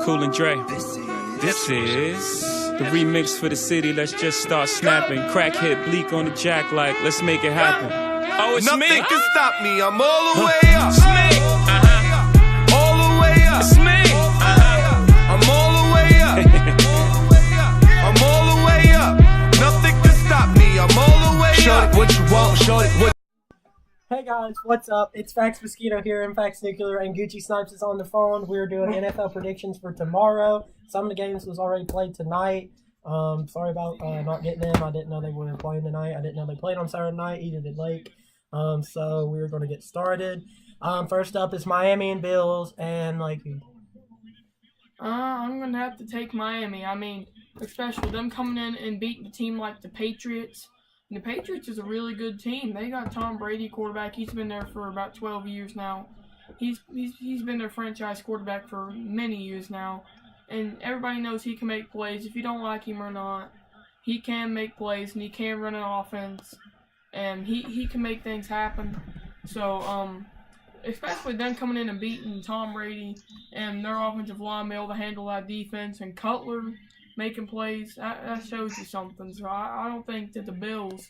Cool and Dre. This is the remix for the city. Let's just start snapping. Crack hit bleak on the jack like, let's make it happen. Oh, it's Nothing me. can stop me. I'm all the way up. It's me. All the way up. It's me. I'm all the way up. I'm all the way up. Nothing can stop me. I'm all the way up. Show it what you want. Show it what. Hey guys, what's up? It's Fax Mosquito here, and Fax Nuclear, and Gucci Snipes is on the phone. We're doing NFL predictions for tomorrow. Some of the games was already played tonight. Sorry about not getting them. I didn't know they were playing tonight. I didn't know they played on Saturday night. Either did Lake. So we're going to get started. First up is Miami and Bills, and Lakey. I'm going to have to take Miami. I mean, especially them coming in and beating a team like the Patriots. And the Patriots is a really good team. They got Tom Brady quarterback. He's been there for about 12 years now. He's been their franchise quarterback for many years now. And everybody knows he can make plays. If you don't like him or not, he can make plays and he can run an offense. And he can make things happen. So, especially them coming in and beating Tom Brady and their offensive line able to handle that defense, and Cutler making plays, that shows you something. So I don't think that the Bills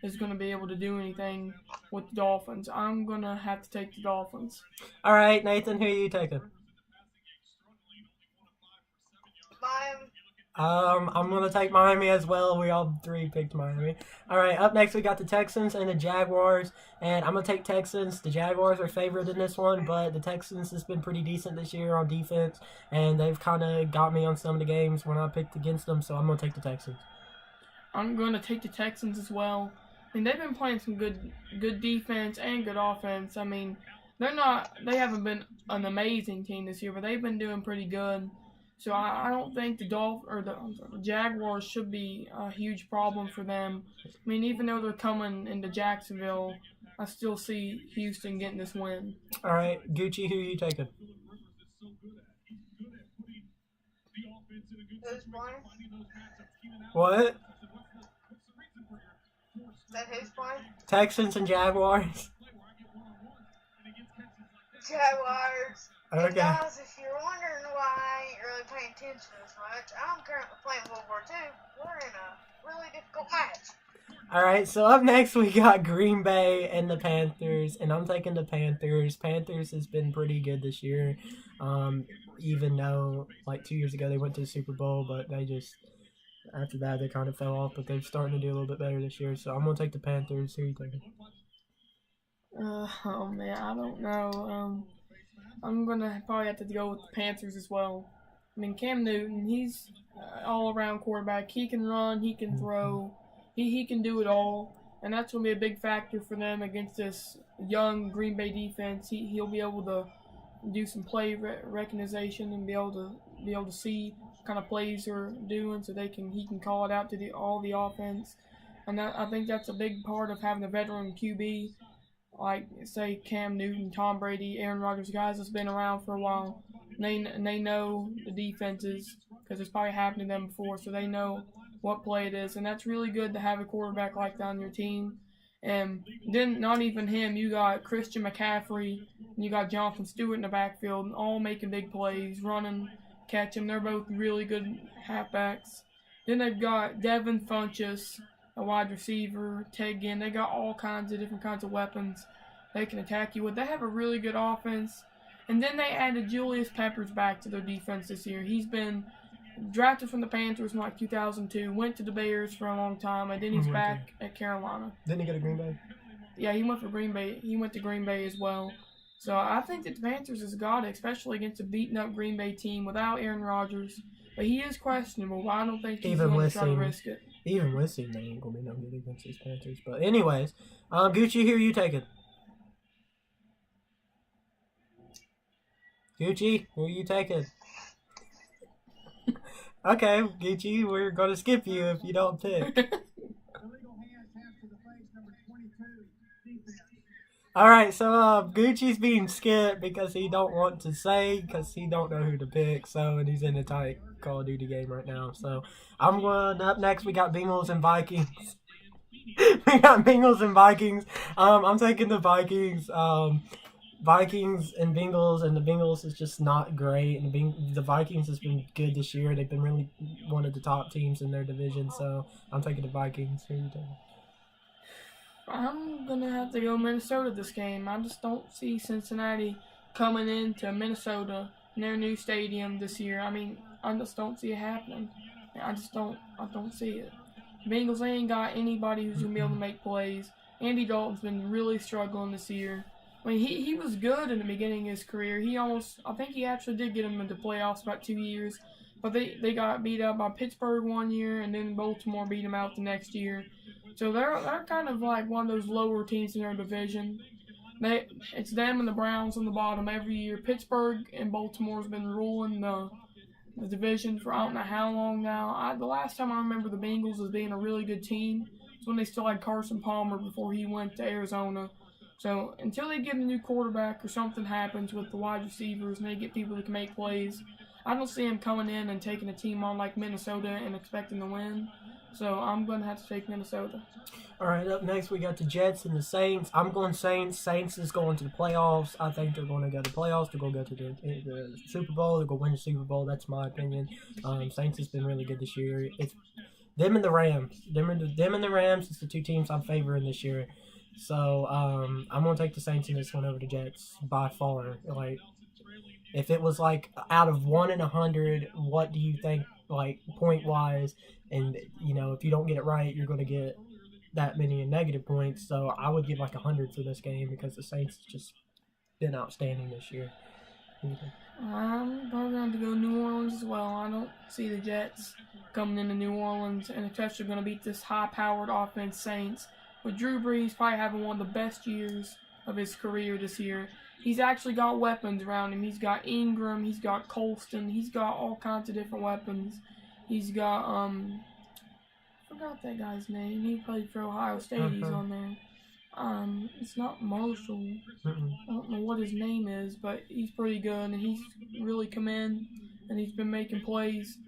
is going to be able to do anything with the Dolphins. I'm going to have to take the Dolphins. All right, Nathan, who are you taking? I'm going to take Miami as well. We all three picked Miami. All right, up next we got the Texans and the Jaguars, and I'm going to take Texans. The Jaguars are favored in this one, but the Texans has been pretty decent this year on defense, and they've kind of got me on some of the games when I picked against them, so I'm going to take the Texans. I'm going to take the Texans as well. I mean, they've been playing some good defense and good offense. I mean, they haven't been an amazing team this year, but they've been doing pretty good. So I don't think the Jaguars should be a huge problem for them. I mean, even though they're coming into Jacksonville, I still see Houston getting this win. All right, Gucci, who are you taking? Who's playing? What? Is that who's playing? Texans and Jaguars. Jaguars. Okay. And guys, if you're wondering why I ain't really paying attention as much, I'm currently playing World War II. We're in a really difficult match. All right, so up next we got Green Bay and the Panthers, and I'm taking the Panthers. Panthers has been pretty good this year, even though like 2 years ago they went to the Super Bowl, but they just, after that they kind of fell off, but they're starting to do a little bit better this year, so I'm going to take the Panthers. Who are you taking? Oh, man, I don't know. I'm going to probably have to go with the Panthers as well. I mean, Cam Newton, he's all-around quarterback. He can run, he can throw, he can do it all, and that's going to be a big factor for them against this young Green Bay defense. He'll be able to do some play recognition and be able to see what kind of plays they're doing, so he can call it out to all the offense. And I think that's a big part of having a veteran QB. Like, say, Cam Newton, Tom Brady, Aaron Rodgers, guys that's been around for a while. They know the defenses because it's probably happened to them before, so they know what play it is. And that's really good to have a quarterback like that on your team. And then not even him, you got Christian McCaffrey, and you got Jonathan Stewart in the backfield, all making big plays, running, catching. They're both really good halfbacks. Then they've got Devin Funchess, a wide receiver, Ted Ginn. They got all kinds of different kinds of weapons they can attack you with. They have a really good offense. And then they added Julius Peppers back to their defense this year. He's been drafted from the Panthers in like 2002, went to the Bears for a long time, and then he's back at Carolina. Didn't he go to Green Bay? Yeah, he went for Green Bay. He went to Green Bay as well. So I think that the Panthers has got it, especially against a beaten-up Green Bay team without Aaron Rodgers. But he is questionable. I don't think he's going to try to risk it. Even with him, they ain't going to be no good against these Panthers. But anyways, Gucci, who are you taking? Gucci, who are you taking? Okay, Gucci, we're going to skip you if you don't pick. Alright, so Gucci's being skipped because he don't want to say, because he don't know who to pick, and he's in a tight Call of Duty game right now. So I'm going up next. We got Bengals and Vikings. I'm taking the Vikings. Vikings and Bengals, and the Bengals is just not great. And the Vikings has been good this year. They've been really one of the top teams in their division. So I'm taking the Vikings. Who are you taking? I'm gonna have to go Minnesota this game. I just don't see Cincinnati coming into Minnesota in their new stadium this year. I mean, I just don't see it happening. I don't see it. Bengals ain't got anybody who's gonna be able to make plays. Andy Dalton's been really struggling this year. I mean, he was good in the beginning of his career. I think he actually did get him into playoffs about 2 years. But they got beat out by Pittsburgh one year, and then Baltimore beat them out the next year. So they're kind of like one of those lower teams in their division. It's them and the Browns on the bottom every year. Pittsburgh and Baltimore's been ruling the division for I don't know how long now. The last time I remember the Bengals as being a really good team was when they still had Carson Palmer before he went to Arizona. So until they get a new quarterback or something happens with the wide receivers and they get people that can make plays, I don't see them coming in and taking a team on like Minnesota and expecting to win. So I'm going to have to take Minnesota. All right, up next we got the Jets and the Saints. I'm going Saints. Saints is going to the playoffs. I think they're going to go to the playoffs. They're going to go to the Super Bowl. They're going to win the Super Bowl. That's my opinion. Saints has been really good this year. It's them and the Rams. Them and the Rams is the two teams I'm favoring this year. So I'm going to take the Saints in this one over the Jets by far. Like, if it was like out of 1 in 100, what do you think, like, point wise? And if you don't get it right, you're going to get that many in negative points. So I would give like 100 for this game because the Saints have just been outstanding this year. I'm probably going to go New Orleans as well. I don't see the Jets coming into New Orleans and especially going to beat this high-powered offense Saints. With Drew Brees probably having one of the best years of his career this year. He's actually got weapons around him. He's got Ingram. He's got Colston. He's got all kinds of different weapons. He's got, I forgot that guy's name. He played for Ohio State. He's on there. It's not Marshall. I don't know what his name is, but he's pretty good, and he's really come in, and he's been making plays.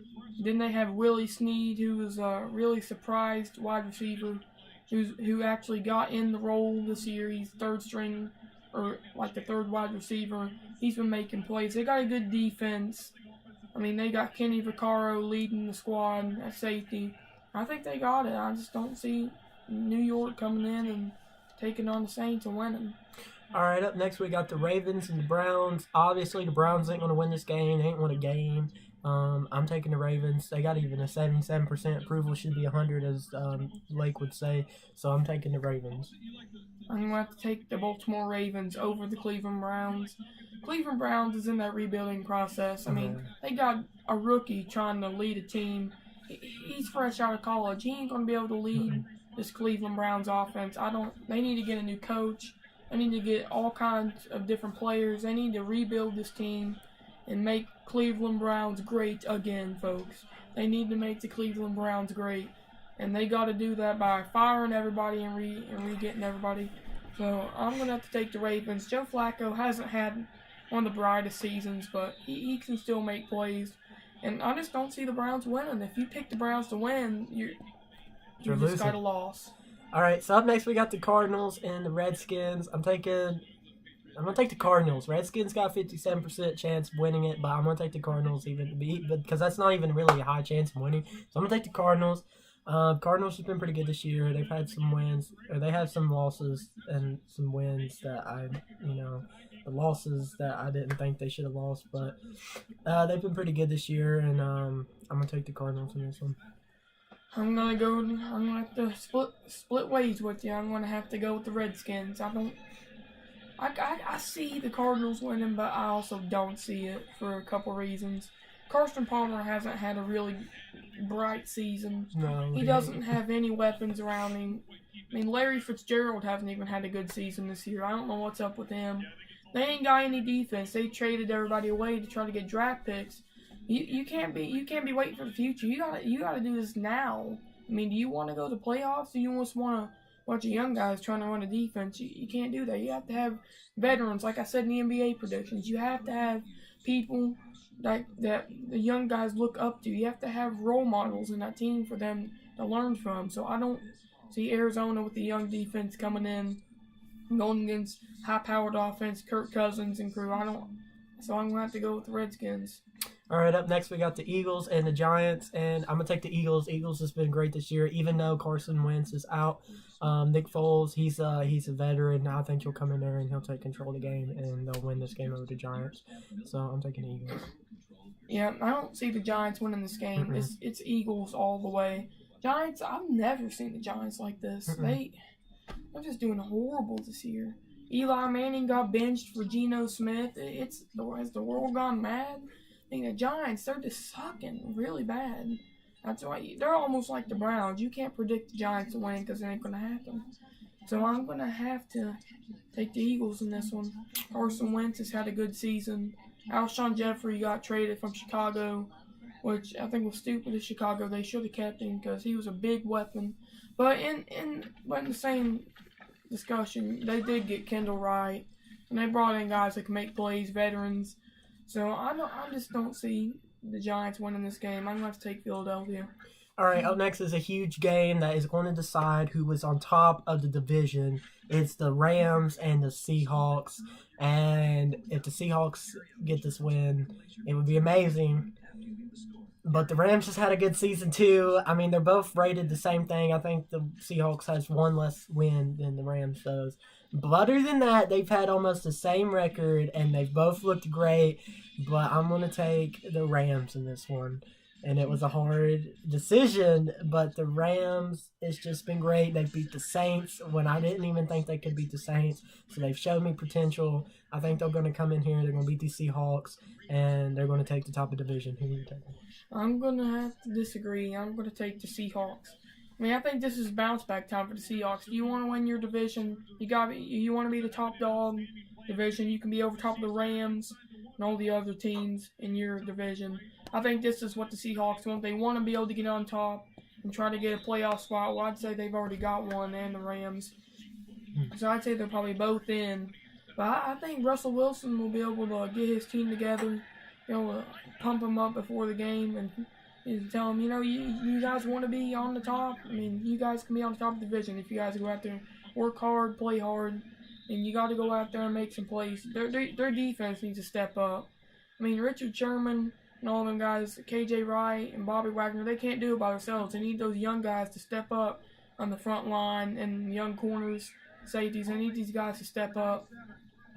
Then they have Willie Snead, who was a really surprised wide receiver, who actually got in the role this year. He's third string, or like the third wide receiver. He's been making plays. They got a good defense. I mean, they got Kenny Vaccaro leading the squad at safety. I think they got it. I just don't see New York coming in and taking on the Saints and winning. All right, up next we got the Ravens and the Browns. Obviously, the Browns ain't going to win this game. They ain't won a game. I'm taking the Ravens. They got even a 77% approval. Should be 100, as Lake would say. So I'm taking the Ravens. I'm going to have to take the Baltimore Ravens over the Cleveland Browns. Cleveland Browns is in that rebuilding process. I mean, they got a rookie trying to lead a team. He's fresh out of college. He ain't going to be able to lead this Cleveland Browns offense. They need to get a new coach. They need to get all kinds of different players. They need to rebuild this team and make Cleveland Browns great again, folks. They need to make the Cleveland Browns great. And they got to do that by firing everybody and re-getting everybody. So I'm going to have to take the Ravens. Joe Flacco hasn't had one of the brightest seasons, but he can still make plays. And I just don't see the Browns winning. If you pick the Browns to win, you just got a loss. All right, so up next we got the Cardinals and the Redskins. I'm going to take the Cardinals. Redskins got a 57% chance of winning it, but I'm going to take the Cardinals because that's not even really a high chance of winning. So I'm going to take the Cardinals. Cardinals have been pretty good this year. They've had some wins, or they have some losses and some wins that the losses that I didn't think they should have lost, but they've been pretty good this year, and I'm going to take the Cardinals in this one. I'm going to have to split ways with you. I'm going to have to go with the Redskins. I see the Cardinals winning, but I also don't see it for a couple reasons. Carson Palmer hasn't had a really bright season. No, he doesn't have any weapons around him. I mean, Larry Fitzgerald hasn't even had a good season this year. I don't know what's up with him. They ain't got any defense. They traded everybody away to try to get draft picks. You can't be waiting for the future. You gotta do this now. I mean, do you want to go to playoffs? Or you just want a bunch of young guys trying to run a defense? You can't do that. You have to have veterans, like I said in the NBA predictions. You have to have people that the young guys look up to. You have to have role models in that team for them to learn from. So I don't see Arizona with the young defense coming in going against high-powered offense, Kirk Cousins and crew. So I'm gonna have to go with the Redskins. All right, up next we got the Eagles and the Giants, and I'm gonna take the Eagles. Eagles has been great this year, even though Carson Wentz is out. Nick Foles, he's a veteran. I think he'll come in there and he'll take control of the game, and they'll win this game over the Giants. So I'm taking the Eagles. Yeah, I don't see the Giants winning this game. Mm-mm. It's Eagles all the way. Giants, I've never seen the Giants like this. Mm-mm. They're just doing horrible this year. Eli Manning got benched for Geno Smith. Has the world gone mad? I think the Giants, they're just sucking really bad. That's why they're almost like the Browns. You can't predict the Giants to win because it ain't going to happen. So I'm going to have to take the Eagles in this one. Carson Wentz has had a good season. Alshon Jeffrey got traded from Chicago, which I think was stupid of Chicago. They should have kept him because he was a big weapon. But in the same discussion, they did get Kendall Wright, and they brought in guys that can make plays, veterans. So I just don't see the Giants winning this game. I'm going to have to take Philadelphia. All right, up next is a huge game that is going to decide who was on top of the division. It's the Rams and the Seahawks. And if the Seahawks get this win, it would be amazing. But the Rams just had a good season, too. I mean, they're both rated the same thing. I think the Seahawks has one less win than the Rams does. But other than that, they've had almost the same record, and they've both looked great. But I'm going to take the Rams in this one. And it was a hard decision, but the Rams, it's just been great. They beat the Saints when I didn't even think they could beat the Saints. So they've showed me potential. I think they're going to come in here. They're going to beat the Seahawks, and they're going to take the top of the division. Who are you taking? I'm going to have to disagree. I'm going to take the Seahawks. I mean, I think this is bounce back time for the Seahawks. Do you want to win your division? You want to be the top dog division. You can be over top of the Rams and all the other teams in your division. I think this is what the Seahawks want. They want to be able to get on top and try to get a playoff spot. Well, I'd say they've already got one, and the Rams. So I'd say they're probably both in. But I think Russell Wilson will be able to get his team together, pump them up before the game and tell them, you guys want to be on the top. I mean, you guys can be on the top of the division if you guys go out there, work hard, play hard, and you got to go out there and make some plays. Their defense needs to step up. I mean, Richard Sherman and all them guys, KJ Wright and Bobby Wagner, they can't do it by themselves. They need those young guys to step up on the front line and young corners, safeties. They need these guys to step up.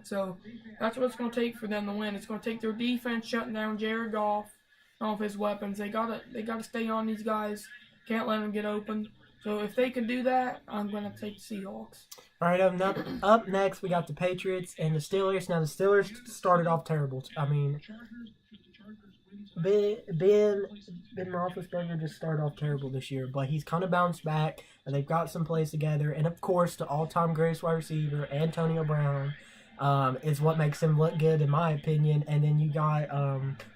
So that's what it's going to take for them to win. It's going to take their defense shutting down Jared Goff and all of his weapons. They gotta stay on these guys. Can't let them get open. So if they can do that, I'm going to take the Seahawks. All right, up next, we got the Patriots and the Steelers. Now, the Steelers started off terrible. I mean, Ben Roethlisberger just started off terrible this year, but he's kind of bounced back, and they've got some plays together. And, of course, the all-time greatest wide receiver, Antonio Brown, is what makes him look good, in my opinion. And then you got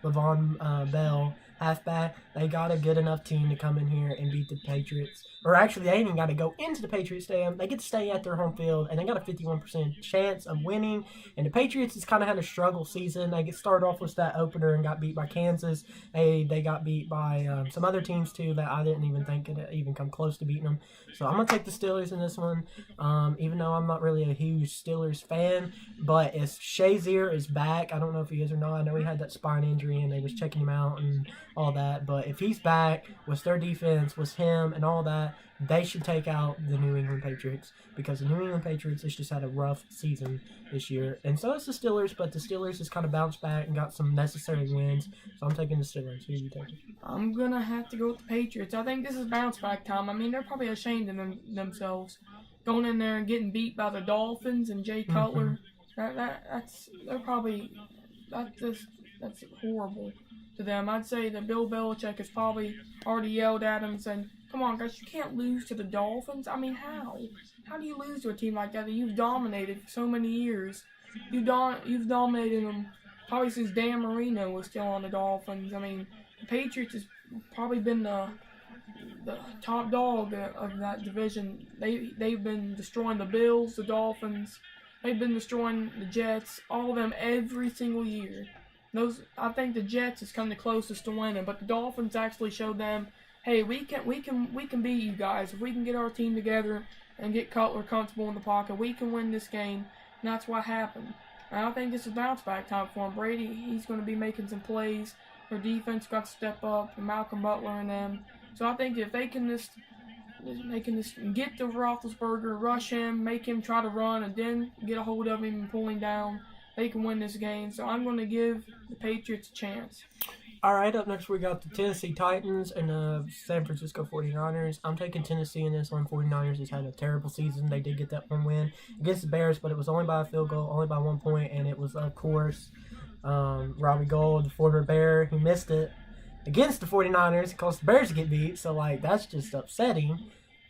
Le'Veon Bell, halfback. They got a good enough team to come in here and beat the Patriots. Or actually, they ain't even got to go into the Patriots stadium. They get to stay at their home field, and they got a 51% chance of winning. And the Patriots has kind of had a struggle season. They started off with that opener and got beat by Kansas. They got beat by some other teams, too, that I didn't even think could even come close to beating them. So I'm going to take the Steelers in this one, even though I'm not really a huge Steelers fan. But if Shazier is back, I don't know if he is or not. I know he had that spine injury, and they was checking him out and all that. But if he's back with their defense, with him and all that, they should take out the New England Patriots, because the New England Patriots has just had a rough season this year. And so it's the Steelers, but the Steelers has kind of bounced back and got some necessary wins. So I'm taking the Steelers. Who are you taking? I'm going to have to go with the Patriots. I think this is bounce back time. I mean, they're probably ashamed of themselves going in there and getting beat by the Dolphins and Jay Cutler. That's horrible to them. I'd say that Bill Belichick has probably already yelled at them and said, "Come on, guys, you can't lose to the Dolphins." I mean, how? How do you lose to a team like that you've dominated for so many years? You've dominated them probably since Dan Marino was still on the Dolphins. I mean, the Patriots has probably been the top dog of that division. They've been destroying the Bills, the Dolphins. They've been destroying the Jets, all of them every single year. I think the Jets has come the closest to winning, but the Dolphins actually showed them, hey, we can beat you guys if we can get our team together and get Cutler comfortable in the pocket, we can win this game. And that's what happened. And I think this is bounce back time for him. Brady, he's going to be making some plays. Their defense got to step up, and Malcolm Butler and them. So I think if they can just get to Roethlisberger, rush him, make him try to run, and then get a hold of him and pull him down, they can win this game. So I'm going to give the Patriots a chance. All right, up next we got the Tennessee Titans and the San Francisco 49ers. I'm taking Tennessee in this one. 49ers has had a terrible season. They did get that one win against the Bears, but it was only by a field goal, only by 1 point, and it was, of course, Robbie Gould, the former Bear, who missed it against the 49ers. It caused the Bears to get beat, so, like, that's just upsetting.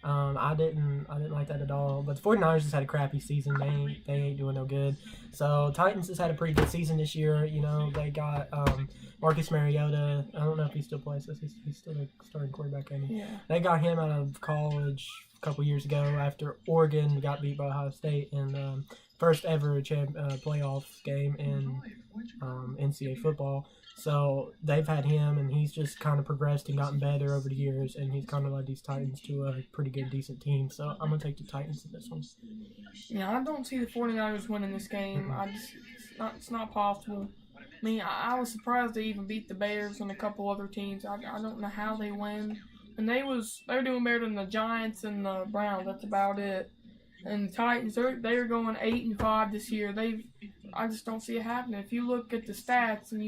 I didn't like that at all. But the 49ers just had a crappy season. They ain't doing no good. So Titans has had a pretty good season this year. You know, they got Marcus Mariota. I don't know if he still plays this. He's still a starting quarterback, ain't he? Yeah. They got him out of college a couple years ago after Oregon got beat by Ohio State in the first ever playoff game in NCAA football. So they've had him, and he's just kind of progressed and gotten better over the years, and he's kind of led these Titans to a pretty good, decent team. So I'm going to take the Titans in this one. Yeah, I don't see the 49ers winning this game. It's not possible. I mean, I was surprised they even beat the Bears and a couple other teams. I don't know how they win. And they're doing better than the Giants and the Browns. That's about it. And the Titans, they're going 8-5 this year. I just don't see it happening. If you look at the stats and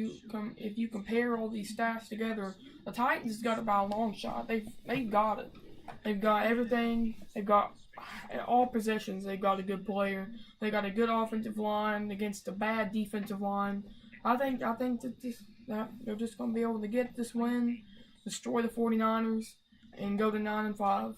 if you compare all these stats together, the Titans got it by a long shot. They've got it. They've got everything. They've got all positions. They've got a good player. They got a good offensive line against a bad defensive line. I think that they're just going to be able to get this win, destroy the 49ers, and go to 9-5.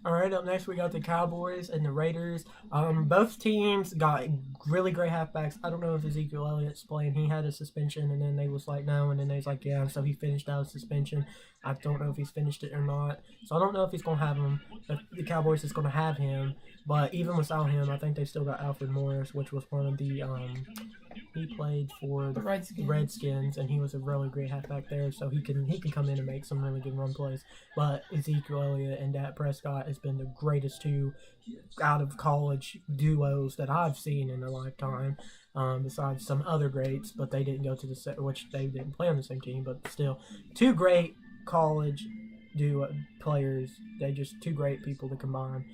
All right, up next we got the Cowboys and the Raiders. Both teams got really great halfbacks. I don't know if Ezekiel Elliott's playing. He had a suspension, and then they was like, no, and then they was like, yeah, so he finished out his suspension. I don't know if he's finished it or not. So I don't know if he's going to have him. If the Cowboys is going to have him. But even without him, I think they still got Alfred Morris, which was one of the he played for the Redskins, and he was a really great halfback there. So he can come in and make some really good run plays. But Ezekiel Elliott and Dak Prescott has been the greatest two out of college duos that I've seen in a lifetime. Besides some other greats, but they didn't go to which they didn't play on the same team. But still, two great college duo players. They just two great people to combine.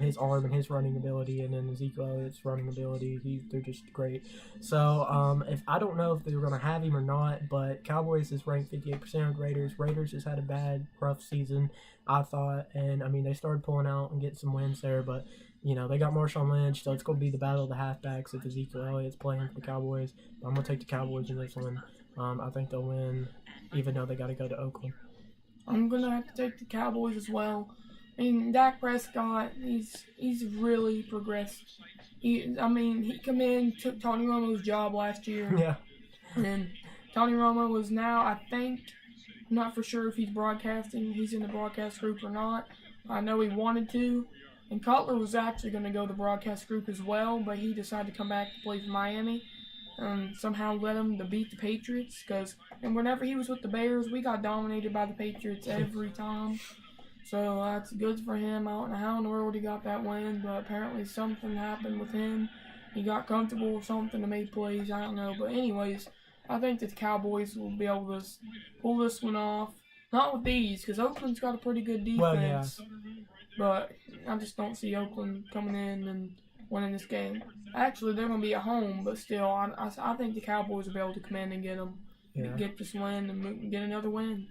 His arm and his running ability, and then Ezekiel Elliott's running ability. They're just great. So if I don't know if they're going to have him or not, but Cowboys is ranked 58% of Raiders. Raiders has had a bad, rough season, I thought, and I mean they started pulling out and getting some wins there, but you know they got Marshawn Lynch, so it's going to be the battle of the halfbacks if Ezekiel Elliott's playing for the Cowboys. But I'm going to take the Cowboys in this one. I think they'll win, even though they got to go to Oakland. I'm going to have to take the Cowboys as well. I mean, Dak Prescott, he's really progressed. He come in, took Tony Romo's job last year. Yeah. And Tony Romo is now, I think, I'm not for sure if he's broadcasting, he's in the broadcast group or not. I know he wanted to. And Cutler was actually going to go to the broadcast group as well, but he decided to come back to play for Miami. Somehow led him to beat the Patriots. And whenever he was with the Bears, we got dominated by the Patriots every time. So that's good for him. I don't know how in the world he got that win, but apparently something happened with him. He got comfortable with something and made plays. I don't know. But anyways, I think that the Cowboys will be able to pull this one off. Not with these, because Oakland's got a pretty good defense. Well, yeah. But I just don't see Oakland coming in and winning this game. Actually, they're going to be at home, but still, I think the Cowboys will be able to come in and get this win and get another win.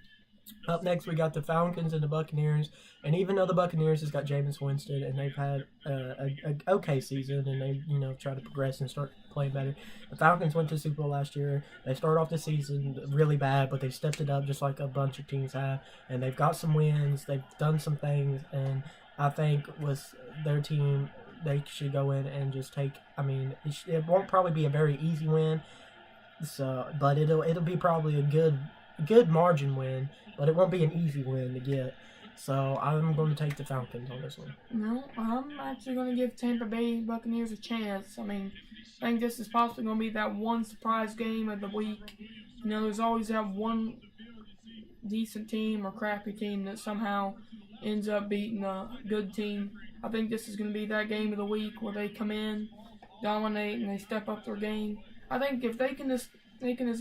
Up next, we got the Falcons and the Buccaneers. And even though the Buccaneers has got Jameis Winston and they've had an okay season and they, try to progress and start playing better, the Falcons went to the Super Bowl last year. They started off the season really bad, but they've stepped it up just like a bunch of teams have. And they've got some wins. They've done some things. And I think with their team, they should go in and just take. It won't probably be a very easy win. But it'll be probably a good margin win, but it won't be an easy win to get. So I'm going to take the Falcons on this one. No, I'm actually going to give Tampa Bay Buccaneers a chance. I think this is possibly going to be that one surprise game of the week. There's always that one decent team or crappy team that somehow ends up beating a good team. I think this is going to be that game of the week where they come in, dominate, and they step up their game. I think if they can just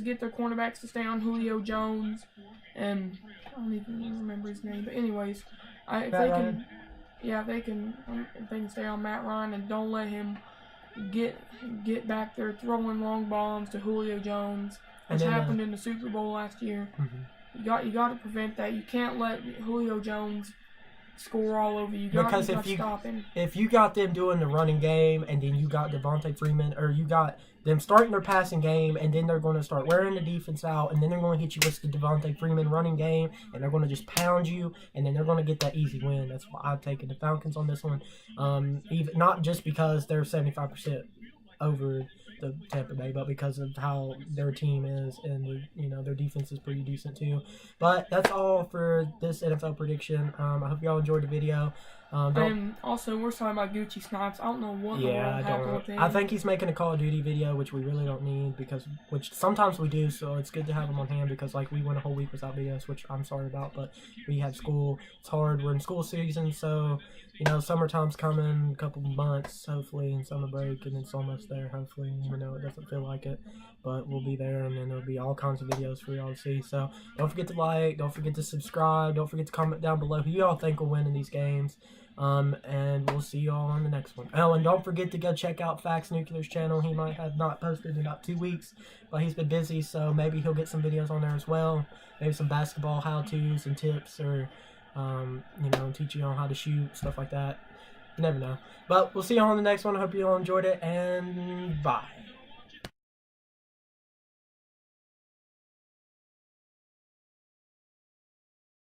get their cornerbacks to stay on Julio Jones, and I don't even remember his name, but anyways, if they can stay on Matt Ryan and don't let him get back there throwing long bombs to Julio Jones, which happened in the Super Bowl last year. Mm-hmm. You got to prevent that. You can't let Julio Jones score all over you. Because if you stop him. If you got them doing the running game, and then you got Devontae Freeman, or you got them starting their passing game, and then they're going to start wearing the defense out, and then they're going to hit you with the Devontae Freeman running game, and they're going to just pound you, and then they're going to get that easy win. That's why I've taken the Falcons on this one. Even not just because they're 75% over the Tampa Bay, but because of how their team is, and their defense is pretty decent too. But that's all for this NFL prediction. I hope y'all enjoyed the video. And also, we're talking about Gucci Snipes. I don't know what the world happened with him. I think he's making a Call of Duty video, which we really don't need, which sometimes we do, so it's good to have him on hand, because we went a whole week without videos, which I'm sorry about, but we have school. It's hard. We're in school season, so summertime's coming, a couple months, hopefully, and summer break, and it's almost there, hopefully, even though it doesn't feel like it, but we'll be there, and then there'll be all kinds of videos for y'all to see. So don't forget to like, don't forget to subscribe, don't forget to comment down below who y'all think will win in these games. And we'll see y'all on the next one. Oh, and don't forget to go check out Facts Nuclear's channel. He might have not posted in about 2 weeks, but he's been busy, so maybe he'll get some videos on there as well. Maybe some basketball how-tos and tips, or teach you on how to shoot, stuff like that. You never know. But we'll see y'all on the next one. I hope you all enjoyed it, and bye.